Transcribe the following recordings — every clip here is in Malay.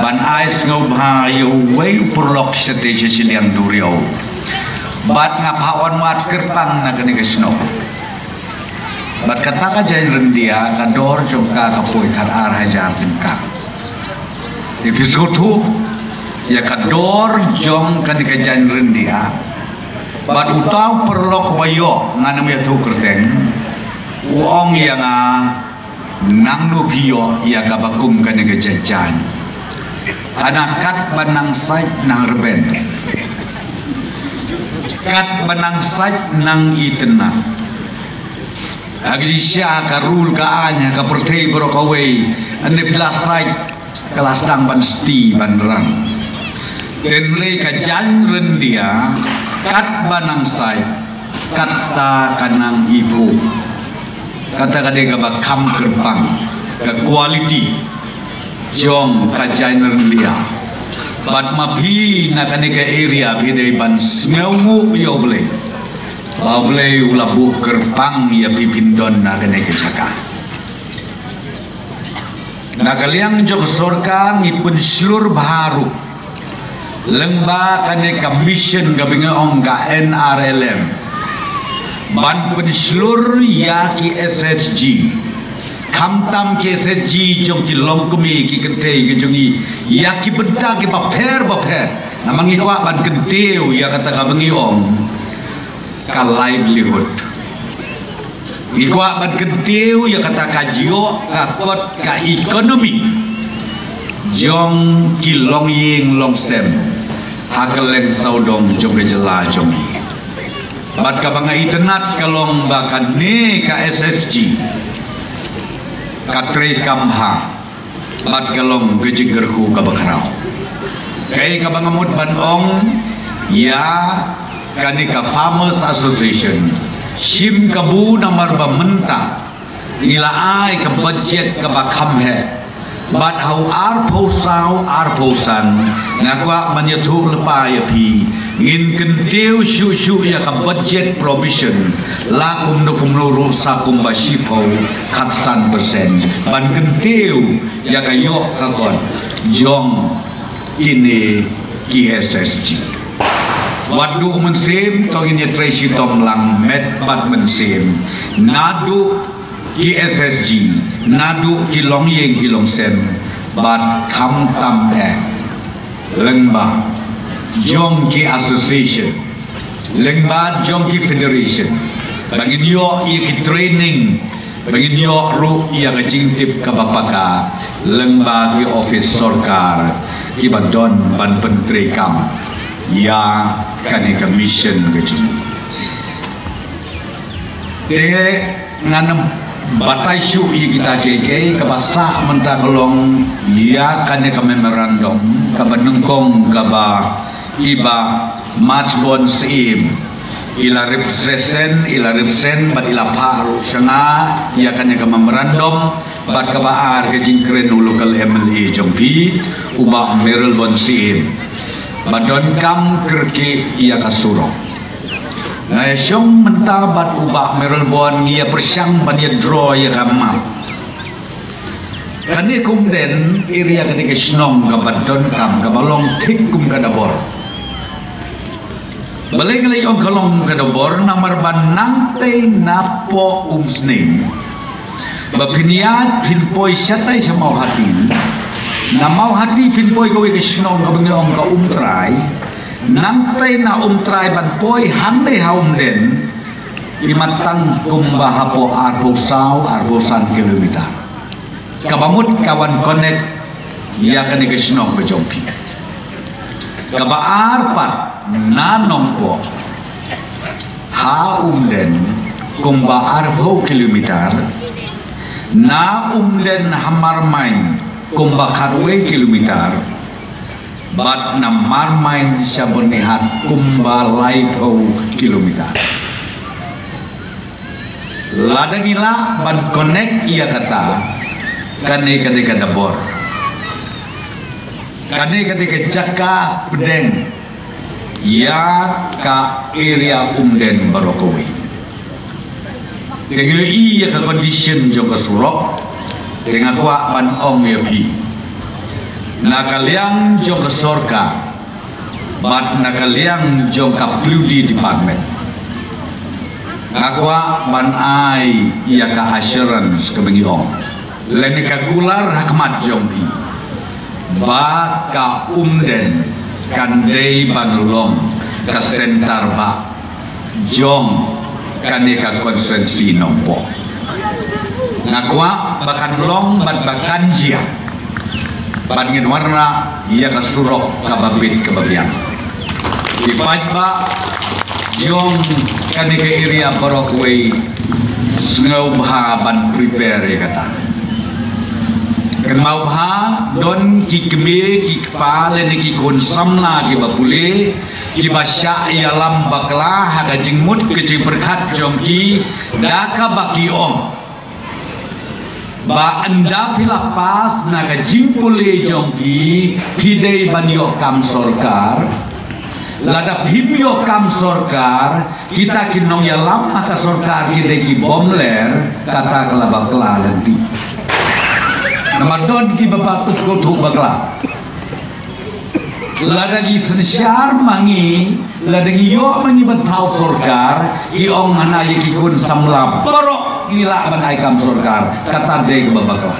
ban ais ngau bha yu wei purlok sete siliang duriau bat ngapawan mat kerpang na kani kesno bat kata ka jain rendia ka dor jongka ka poi kar ar hajar tingka episode tu ya ka dor jong kani ka jain rendia bat utau perlok bayo nganam ya tu kerteng uong yang nang nu bio ya ka bakum kani ka jajan anakat banang sai nang reben kat banang sai nang itena aglisya karul ka anya ka pertei bro kawei ane belasai kelas dang ban sti banrang denle ka jan rendia kat banang sai kata kanang ibu kata kade ka bakam kerpang ka quality jong ka jan rendia bat mapi na kane ka area bidai ban sneu yo boleh Bablay ulabu kerpang ya pipindon na kene kecaka. Nakaliang jok sorka ngipun seluruh baharu. Lengba kane commission gabinga ongga NRLM. Ban pun seluruh ya ki SSG. Kamtam ki SSG jong ki longkumi ki kentei ki jongi ya ki benda ki baper. Namangi kwa ban kenteu ya kata gabengi ong. Ka livelihood ikwa ban kentiu ya kata kajio ka kot ka ekonomi jong kilong ying long sem hakeleng saudong jomre jela jomi bat ka banga internet kalong bakan ne ka SSG ka tre kamha bat kalong gejinggerku ka bakarau kai ka banga mut ban ong ya kani ka Farmers Association sim kabu namar ba menta nila ai ka budget ka bakam he bat hau ar posan ngakwa manyathu lepa ya pi ngin kentiu shu ya ka budget provision la kum ru sa kum ba sipo khatsan persen ban kentiu ya ka yok ka kon jong ini KSSG wadu mensim toginya Tracy Tomlang met bat mensim nadu ki SSG nadu ki long yeng ki long sem bat kam tam lengba jong ki association lengba jong ki federation bagi yo ki training bagi yo ru ia kecingtip ka bapaka lengba ki office sorkar ki badon ban pentri kam ya kani commission gejini te nganam batai syu kita JK ka basa menta kolong ya kani ka memorandum ka benengkong ka ba iba matchbon sim ila represent bat ila paru sanga ya kani ka memorandum bat ka baar ke jingkren local MLA jompi uba Merel bon sim badon kam kerki ia kasuro na syong mentabat ubah merelbon ia persyang ban ia draw ia kamma kani kumden area kani ke snong ka badon kam ka balong tik kum ka dabor baleng lay ong kalong ka dabor namar ban nangte napo umsning bapiniat pinpoy syatay sa mau hati na mau hati pinpoy gawi kisnong kabangong ka umtray nangtay na umtray ban poy handai haum den imatang kumbaha po arbosan kilometer kabamut kawan connect ya kani kisnong ka jompi kabaar pat nanong po haum den kumbaar po kilometer na den hamar main kumba karwe kilometer bat na marmain siya bonihat kumba laipo kilometer ladagila ban connect iya kata kane kadabor kane jaka pedeng ya ka area umden barokowi dengan iya ka condition jong kasulok dengan kuat ban ong ya pi nakaliang jong sorka bat nakaliang jong kapludi department ngakwa ban ai ia ka assurance kebengiong leni kagular hakmat jong pi ba ka umden kandei banulong ka sentar ba jong kaneka konsensi nompo ngakwa bakan long bat bakan jia bat warna ia kasurok kababit kebabian ipat ba jong kaneka area barokway sngau bha ban prepare ya kata kan mau bha don ki keme ki kpale ne ki kon samna ki bapule ki basya ya lam bakla ha jingmut ke jing berkat jong ki daka baki om ba anda pila pas naga jimpule jong ki pidei banyo kam sorkar lada pimyo kam sorkar kita kinong ya lam maka sorkar kita ki bomler kata kala bakla nanti namadon ki babatus ko tu bakla ladagi sensyar mangi ladagi yo mangi bentau sorkar ki ong hanaye ki kun samla borok nila banai kam sorkar kata de babakla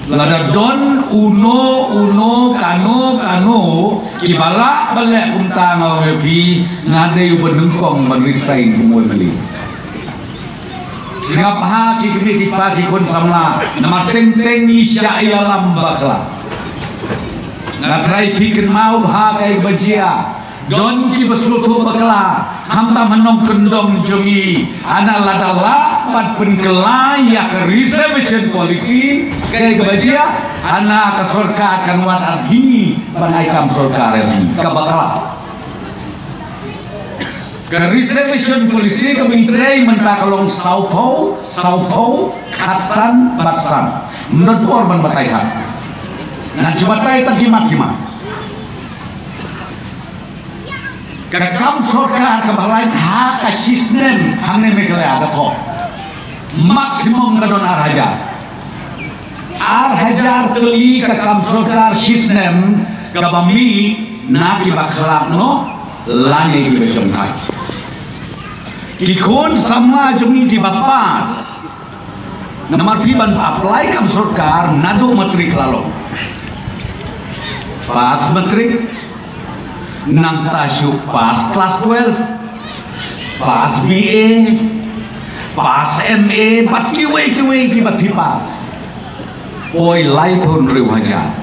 lada don uno kano ki bala bale unta ngawe pi ngade yu benengkong manisai kumul meli singap ha ki kemi ki pa ki kun samla nama teng isya ya lambakla natrai pikin mau ha kai bajia don ki beslutu bakla hamta menong kendong jongi ana ladala pat penkela ya ke reservation policy kai bajia ana ka sorka kan wan arhi banai kam sorka rebi ka bakla ke reservation policy ke menteri mentakalong Saupo Kasan Basan menurut korban bataihan nah coba tay tergimat-gimat kakam sorkar kebalain hak sistem hamne mekele ada kok maksimum kadon arhajar teli kakam sorkar sistem kabami naki bakhlak no lani di besomkai kikun sama jongi di bapas nomor piban apply kam sorkar nado matrik lalu pas matrik nang tasuk pas kelas 12 pas BA pas MA pat kiwe ki bat pipas oi lai pun riu hajar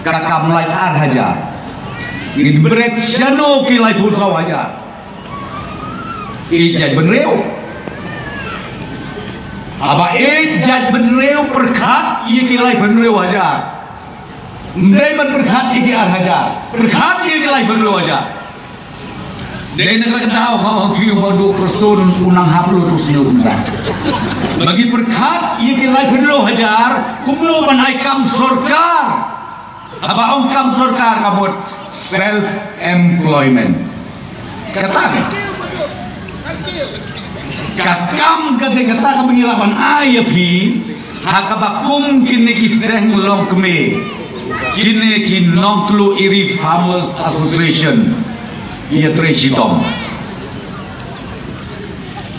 kakam lai ar hajar in berat syano ki lai pun kau hajar ijat benreu aba ijat benreu perkat iya ki lai benreu hajar Ndai berkat iki arhaja, berkat iki lai perlu aja. Dai nak tahu kau kiu bodoh kristun unang haplu terus nyunda. Bagi berkat iki lai perlu hajar, kumlo banai kam sorkar. Apa ong kam sorkar kamu self employment. Kata kakam kata pengilapan ayapi hakabakum kini kisah long keme. Kini ki nongklu iri famous association ia tresitom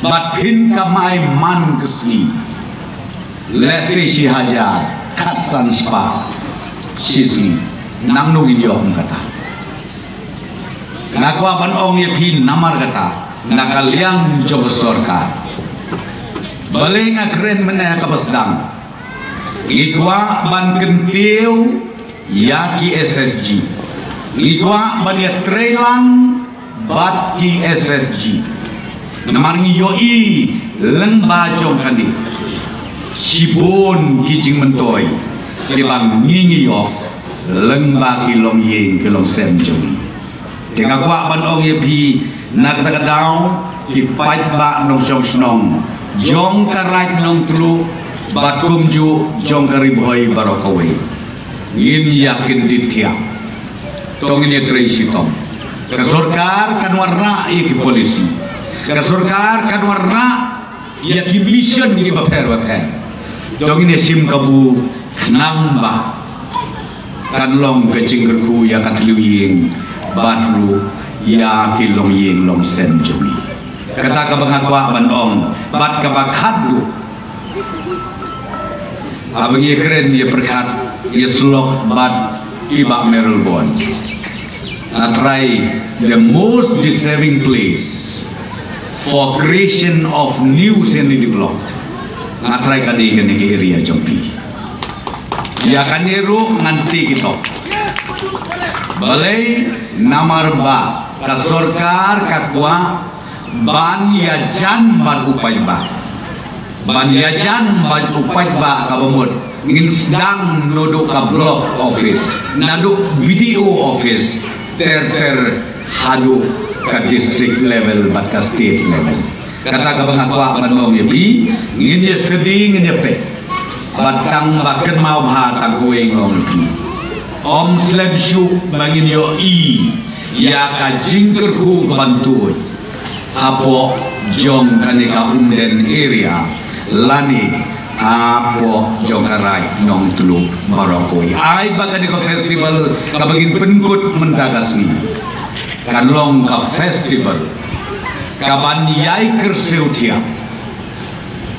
bathin kamai man kesni lesi si hajar katsan spa sisi nang nungin yo kata nakwa ban ong ye pin namar kata nakaliang job sorkar baling akren meneh kapasdang ikwa ban kentiu yaki SSG ikwa bania trailang bat ki SSG namarngi yoi lengba jong kandi sibon kijing mentoy dibang ngingi yo lengba ki long yeng ki long sem jong dengan kwa ban ong ye pi nak takadaw ki pait ba nong song snong jong karai nong tulu bat kumju jong karibhoy barokawe ingin yakin ditya tong ini tresitom ke sorkar kan warna iki polisi ke sorkar kan warna ya ki mission di baper dong ini sim kabu namba kan long kecing kerku ya katliwing batru ya kilong ying long sen jumi kata ka bangakwa banong bat ka bakhadu abang ye keren ye perkat ye slok bat iba merelbon na try the most deserving place for creation of new seni developed na try kadi gani area jompi ya kaniru nganti kita balai namar ba ka sorkar kakwa ban yajan ban upay ba ban yajan ban upay ba kabamot ngin sedang nodok ka block office naduk video office ter hadu ka district level bat ka state level kata ka bangakwa manong yabi ngin ya seding ngin ya pe batang baken mau hatang kuing long om slab shu bangin yo ya ka jingker ku bantu apo jong kanika umden area lani apo jong karai nong tulu marokoi ai bagan ko festival kabagin penkut mendagas ni kanlong ka festival kaban yai kerseutia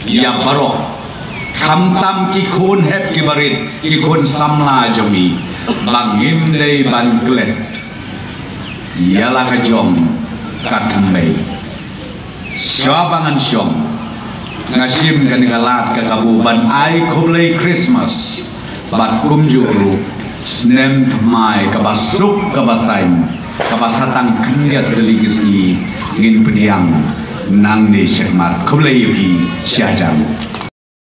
ya barok kamtam ki khun hep ki barit ki khun samla jami bangim dei ban klet yala ka jom katambe syabangan syom ngasim kan galat ka kabuban ai kublai Christmas bat kumjuru snem mai ka basuk ka basain ka basatang knyat deligis ni ngin pediang nang ni syekmat kublai pi syajamu